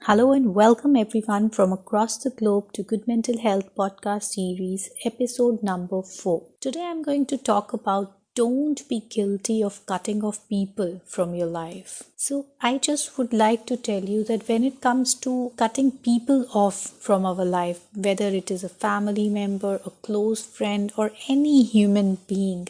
Hello and welcome everyone from across the globe to Good Mental Health podcast series episode number 4. Today I'm going to talk about don't be guilty of cutting off people from your life. So I just would like to tell you that when it comes to cutting people off from our life, whether it is a family member, a close friend or any human being,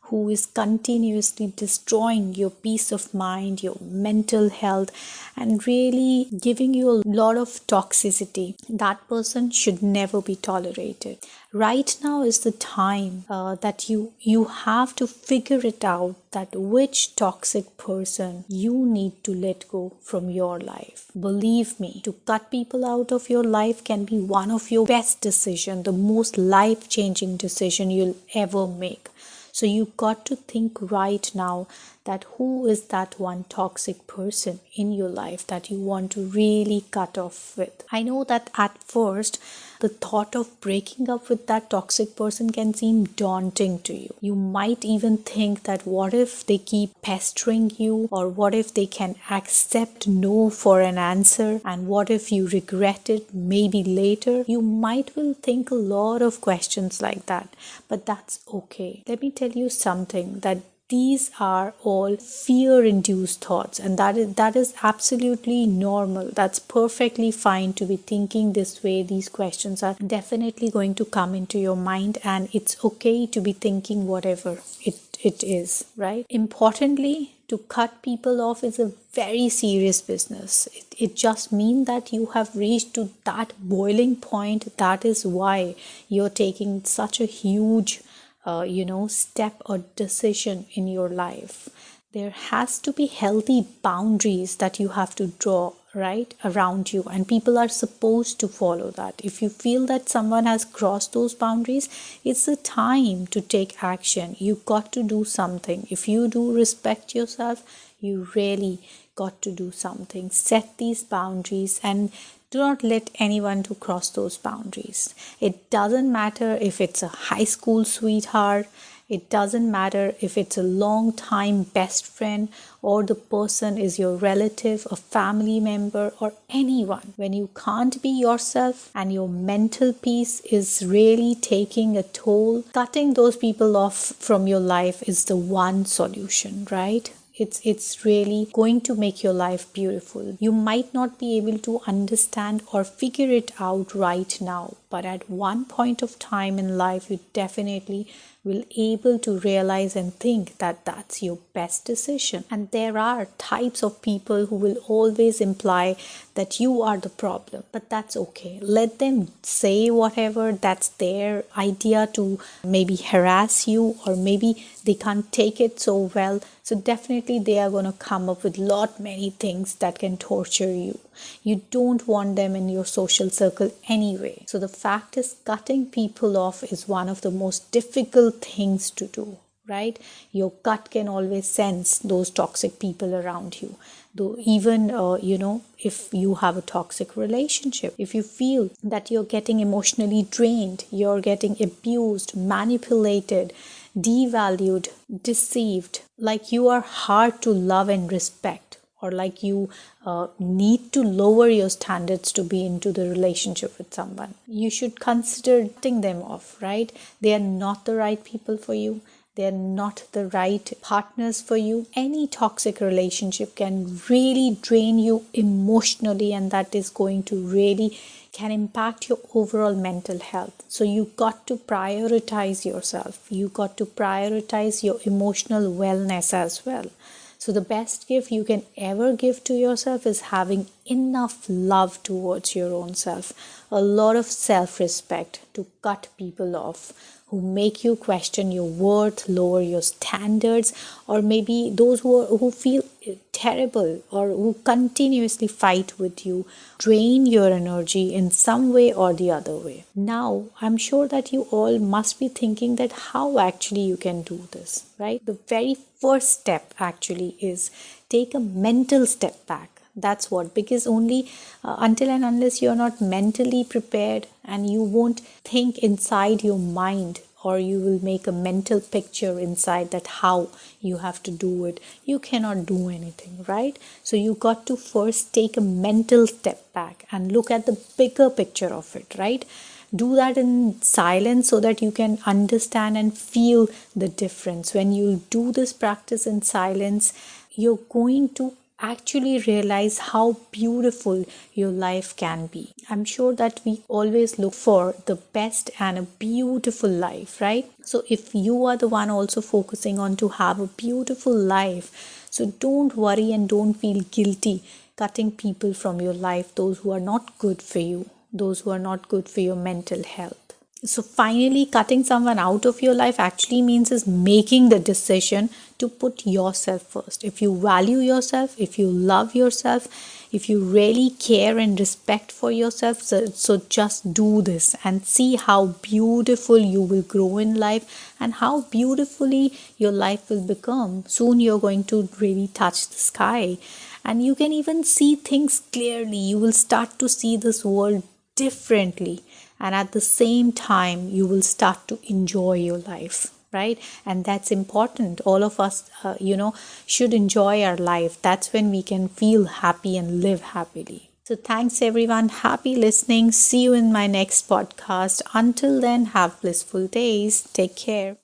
who is continuously destroying your peace of mind, your mental health, and really giving you a lot of toxicity, that person should never be tolerated. Right now is the time that you have to figure it out that which toxic person you need to let go from your life. Believe me, to cut people out of your life can be one of your best decisions, the most life-changing decision you'll ever make. So you got to think right now that who is that one toxic person in your life that you want to really cut off with. I know that at first the thought of breaking up with that toxic person can seem daunting to you. You might even think that what if they keep pestering you, or what if they can accept no for an answer, and what if you regret it maybe later. You might will think a lot of questions like that, but that's okay. Let me tell you something, that these are all fear-induced thoughts, and that is absolutely normal. That's perfectly fine to be thinking this way. These questions are definitely going to come into your mind, and it's okay to be thinking whatever it is, right? Importantly, to cut people off is a very serious business. It just means that you have reached to that boiling point. That is why you're taking such a huge step or decision in your life. There has to be healthy boundaries that you have to draw right around you, and people are supposed to follow that. If you feel that someone has crossed those boundaries, it's the time to take action. You got to do something. If you do respect yourself, you really got to do something. Set these boundaries and do not let anyone to cross those boundaries. It doesn't matter if it's a high school sweetheart, it doesn't matter if it's a long time best friend, or the person is your relative, a family member, or anyone. When you can't be yourself and your mental peace is really taking a toll, cutting those people off from your life is the one solution, right? It's really going to make your life beautiful. You might not be able to understand or figure it out right now, but at one point of time in life, you definitely will able to realize and think that that's your best decision. And there are types of people who will always imply that you are the problem, but that's okay. Let them say whatever. That's their idea to maybe harass you, or maybe they can't take it so well. So definitely they are going to come up with many things that can torture you. You don't want them in your social circle anyway. So the fact is, cutting people off is one of the most difficult things to do, right? Your gut can always sense those toxic people around you. Though even, if you have a toxic relationship, if you feel that you're getting emotionally drained, you're getting abused, manipulated, devalued, deceived, like you are hard to love and respect, or like you need to lower your standards to be into the relationship with someone, you should consider cutting them off, right? They are not the right people for you. They're not the right partners for you. Any toxic relationship can really drain you emotionally, and that is going to really can impact your overall mental health. So you got to prioritize yourself. You got to prioritize your emotional wellness as well. So the best gift you can ever give to yourself is having enough love towards your own self, a lot of self-respect to cut people off who make you question your worth, lower your standards, or maybe those who feel terrible or who continuously fight with you, drain your energy in some way or the other way. Now, I'm sure that you all must be thinking that how actually you can do this, right? The very first step actually is take a mental step back. That's what, because only until and unless you're not mentally prepared and you won't think inside your mind or you will make a mental picture inside that how you have to do it, you cannot do anything, right? So you got to first take a mental step back and look at the bigger picture of it, right? Do that in silence so that you can understand and feel the difference. When you do this practice in silence, you're going to actually realize how beautiful your life can be. I'm sure that we always look for the best and a beautiful life, right? So if you are the one also focusing on to have a beautiful life, so don't worry and don't feel guilty cutting people from your life, those who are not good for you, those who are not good for your mental health. So finally, cutting someone out of your life actually means is making the decision to put yourself first. If you value yourself, if you love yourself, if you really care and respect for yourself, so just do this and see how beautiful you will grow in life and how beautifully your life will become. Soon you're going to really touch the sky and you can even see things clearly. You will start to see this world differently, and at the same time you will start to enjoy your life, right? And that's important. All of us should enjoy our life. That's when we can feel happy and live happily. So thanks everyone, happy listening. See you in my next podcast. Until then, have blissful days. Take care.